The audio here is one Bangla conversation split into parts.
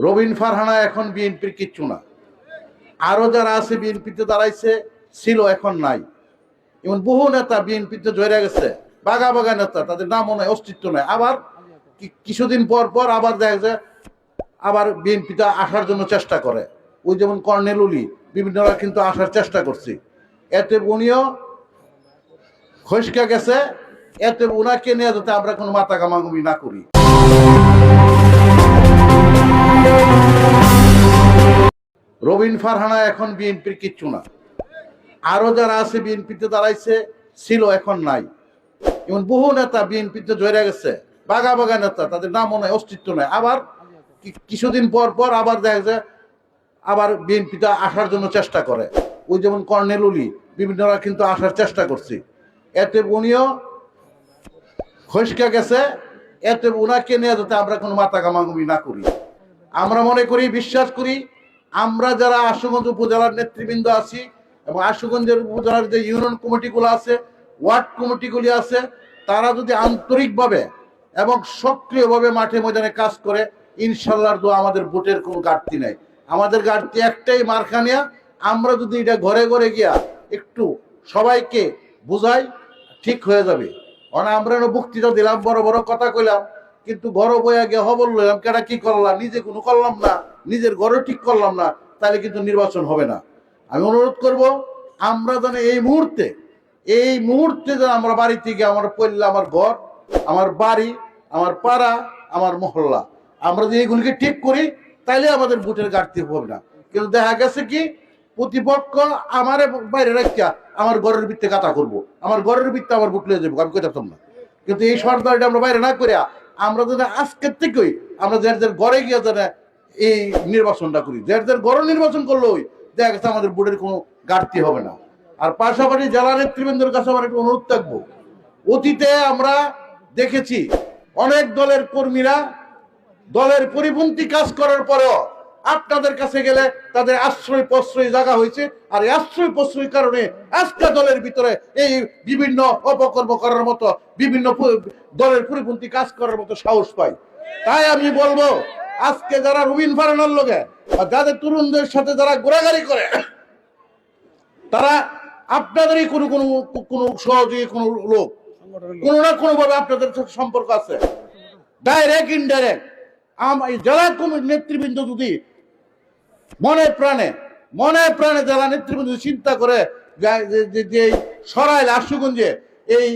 রবিন ফারহানা এখন বিএনপির কিচ্ছু না। আরো যারা আছে বিএনপিতে দাঁড়াইছে ছিল, এখন নাই। এমন বহু নেতা বিএনপিতে জড়ে গেছে, বাগা বাগা নেতা, তাদের নামও নাই, অস্তিত্ব নাই। আবার কিছুদিন পর পর আবার দেখা যায় আবার বিএনপিতে আসার জন্য চেষ্টা করে। ওই যেমন কর্নেল উলি, বিভিন্নরা কিন্তু আসার চেষ্টা করছে। এতে উনিও খসকা গেছে। এতে উনাকে নিয়ে যাতে আমরা কোনো মাথা কামাগুমি না করি। রবিন ফারহানা এখন বিএনপির কিচ্ছু না। আরো যারা আছে বিএনপিতে দাঁড়াইছে ছিল, এখন নাই। এমন বহু নেতা বিএনপিতে জড়ে গেছে, বাগা বাগা নেতা, তাদের নামও নাই, অস্তিত্ব নাই। আবার কিছুদিন পর পর আবার দেখা যায় আবার বিএনপিতে আসার জন্য চেষ্টা করে। ওই যেমন কর্নেল উলি, বিভিন্নরা কিন্তু আসার চেষ্টা করছে। এতে উনিও খসকা গেছে। এতে উনাকে নিয়ে যাতে আমরা কোনো মাথা কামাগুমি না করি। আমরা মনে করি, বিশ্বাস করি, আমরা যারা আশুগঞ্জ উপজেলার নেতৃবৃন্দ আছি এবং আশুগঞ্জের উপজেলার যে ইউনিয়ন কমিটিগুলো আছে, ওয়ার্ড কমিটিগুলি আছে, তারা যদি আন্তরিকভাবে এবং সক্রিয়ভাবে মাঠে ময়দানে কাজ করে, ইনশাল্লাহর দোয়া আমাদের ভোটের কোনো ঘাটতি নাই। আমাদের ঘাটতি একটাই, মারখানিয়া। আমরা যদি এটা ঘরে ঘরে গিয়া একটু সবাইকে বুঝাই, ঠিক হয়ে যাবে। আমরা বক্তৃতা দিলাম, বড় বড় কথা কইলাম, কিন্তু ঘর বইয়া গিয়ে খবর লইলাম, কেটা কি করলাম, নিজে কোনো করলাম না, নিজের ঘরে ঠিক করলাম না, তাহলে কিন্তু নির্বাচন হবে না। আমি অনুরোধ করব, আমরা যেন এই মুহূর্তে যেন আমরা বাড়ি থেকে, আমার পল্লী, আমার ঘর, আমার বাড়ি, আমার পাড়া, আমার মহল্লা, আমরা যদি এইগুলিকে ঠিক করি, তাইলে আমাদের ভোটের ঘাটতি হবে না। কিন্তু দেখা গেছে কি, প্রতিপক্ষ আমারে বাইরে রাখিয়া আমার ঘরের ভিত্তে কাটা করবো, আমার ঘরের ভিত্তে আমার ভোট লিয়ে যাবো, আমি কইতাম না। কিন্তু এই সরকারটা আমরা বাইরে না করিয়া, আমরা যেন আজকের থেকেই আমরা যার ঘরে গিয়ে যেন এই নির্বাচনটা করি। যার ঘরে নির্বাচন করলেই দেখা গেছে আমাদের ভোটের কোনো ঘাটতি হবে না। আর পাশাপাশি জেলা নেতৃবৃন্দের কাছে আমার একটু অনুরোধ থাকবো, অতীতে আমরা দেখেছি অনেক দলের কর্মীরা দলের পরিপন্থী কাজ করার পরেও আপনাদের কাছে গেলে তাদের আশ্রয় প্রশ্রয় জায়গা হয়েছে। আর এই আশ্রয় প্রশ্রয় কারণে আজকে দলের ভিতরে এই বিভিন্ন অপকর্ম করার মতো, বিভিন্ন দলের পরিপন্থী কাজ করার মতো সাহস পায়। তাই আমি বলবো, আজকে যারা রবিন ফারহানার লোকে বা যাদের তরুণদের সাথে যারা ঘোরাঘুরি করে, তারা আপনাদেরই কোনো সহযোগী, কোনো লোক, কোনো না কোনো ভাবে আপনাদের সাথে সম্পর্ক আছে, ডাইরেক্ট ইনডাইরেক্ট। জেলা নেতৃবৃন্দ যদি মনে প্রাণে জেলা নেতৃবৃন্দ চিন্তা করে যে সরাইল আশুগঞ্জে এই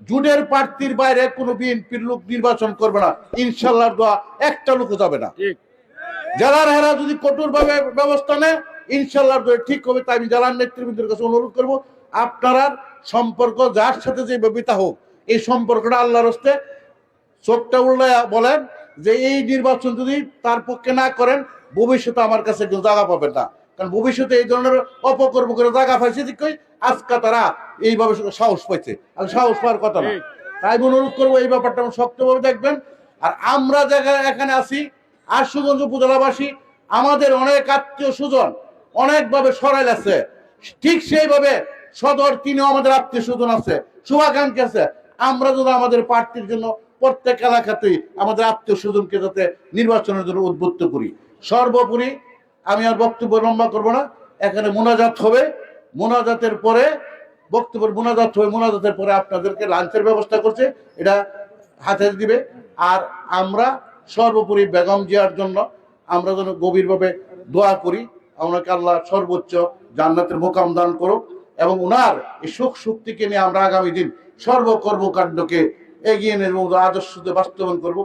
জুটের প্রার্থীর বাইরে কোনো বিএনপির লোক নির্বাচন করবে না, ইনশাল্লাহ দোয়া একটা লোক যাবে না। জেলার হেরা যদি কঠোর ভাবে ব্যবস্থা নেয়, ইনশাল্লাহ দোয়া ঠিক হবে। তাই আমি জেলার নেতৃবৃন্দের কাছে অনুরোধ করবো, আপনারা সম্পর্ক যার সাথে যে ব্যবস্থা হোক, এই সম্পর্কটা আল্লাহর হস্তে চোখটা উল্লায়া বলেন যে এই নির্বাচন যদি তার পক্ষে না করেন, ভবিষ্যতে আমার কাছে কেউ জায়গা পাবেন না। কারণ ভবিষ্যতে এই ধরনের অপকর্ম করে জায়গা পাইছে ঠিকই, আজকে তারা এইভাবে সাহস পাইছে, আর সাহস পাওয়ার কথা না। তাই অনুরোধ করবো, এই ব্যাপারটা শক্তভাবে দেখবেন। আর আমরা জায়গায় এখানে আছি, আশুগঞ্জ উপজেলাবাসী, আমাদের অনেক আত্মীয় স্বজন অনেকভাবে সরাইল আছে, ঠিক সেইভাবে সদর তিনিও আমাদের আত্মীয় স্বজন আছে, শুভাকাঙ্ক্ষী আছে। আমরা যদি আমাদের প্রার্থীর জন্য প্রত্যেক এলাকাতেই আমাদের আত্মীয় স্বজনকে যাতে নির্বাচনের জন্য উদ্বুদ্ধ করি। সর্বোপরি আমি আর বক্তব্য লম্বা করবো না, এখানে মোনাজাত হবে, মোনাজাতের পরে মোনাজাতের পরে আপনাদেরকে লাঞ্চের ব্যবস্থা করছে, এটা হাতে দিবে। আর আমরা সর্বোপরি বেগম জিয়ার জন্য আমরা যেন গভীরভাবে দোয়া করি, আমাকে আল্লাহ সর্বোচ্চ জান্নাতের মোকাম দান করুক এবং উনার এই সুখ শক্তিকে নিয়ে আমরা আগামী দিন সর্বকর্মকাণ্ডকে এগিয়ে নেব, আদর্শকে বাস্তবায়ন করব।